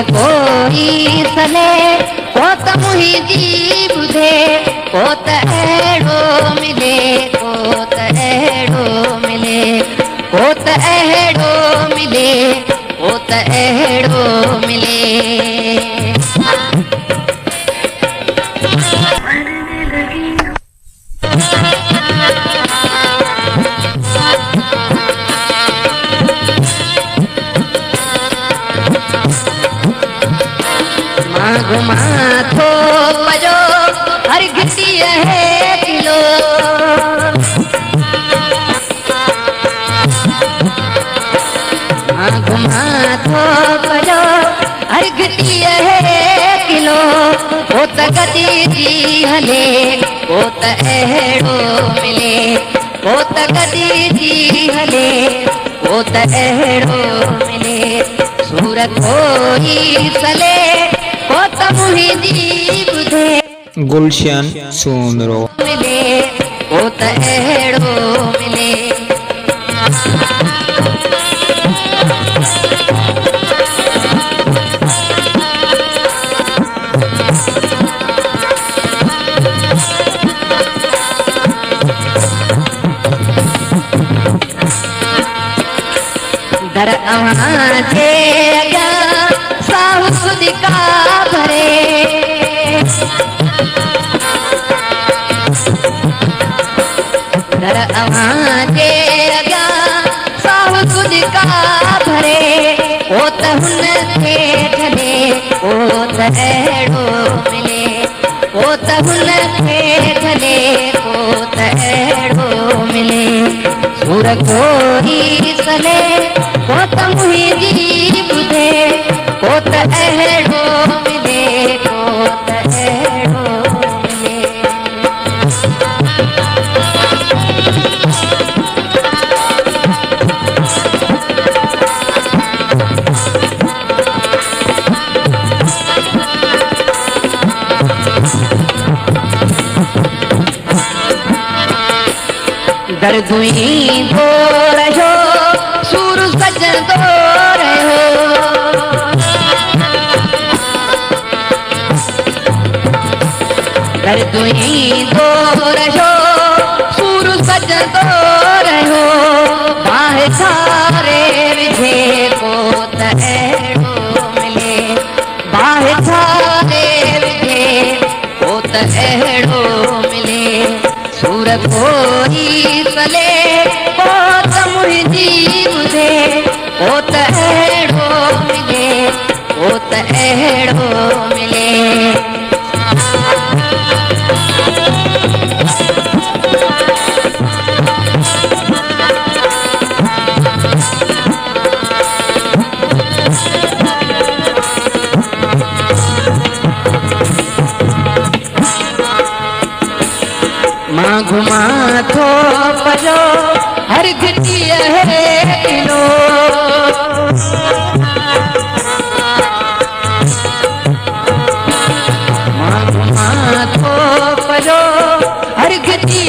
कोई सले कोत मुहिंदी बुधे कोत एड़ो मिले कोत एड़ो मिले कोत एड़ो मिले कोत एड़ो मिले घुमा थो पजो हर घिटी है किलो घुमा थो पजो हर घिटी है किलो वो त गदी जी हले वो त एड़ो मिले वो त गदी जी हले वो त एड़ो मिले सूरत कोई सले गुलशन सुंदरो मिले वो त एड़ो मिले दर अवां जे अॻियां साहु खुद का भरे दर अवां जे अॻियां साहु खुद का भरे ओ त हुन खे छॾे ओ त एड़ो मिले ओ त हुन खे छॾे ओ त एड़ो मिले सूर कोई सले ओ त मुंहिंजी ॿुधे ओ त एड़ो मिले ओ त एड़ो मिले दर्दुई दो रहो सूर सजन दो रहो दर्दुई दो रहो सूर सजन दो रहो बाहे सारे विझे को त एड़ो मिले बाहे सारे विझे को त एड़ो मिले सूर कोई सले ओ त मुंहिंजी ॿुधे ओ त एड़ो मिले ओ त एड़ो मिले मां घुमा थो पजो हर घिटी है किलो मां घुमा थो पजो हर घिटी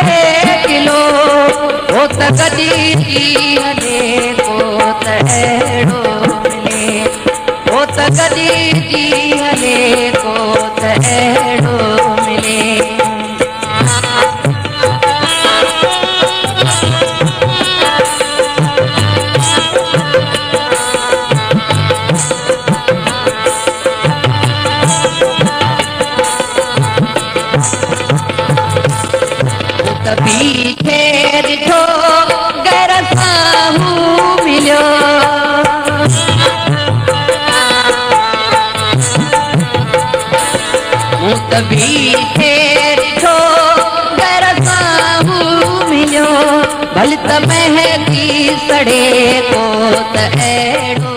है किलो ओ त गदी हले को त एड़ो मिले ओ त गदी हले को त एड़ो मिले पीछे ॾिठो घर साहू मिलियो मूं त पीछे ॾिठो घर साहू मिलियो भल त महकी सड़े को त एड़ो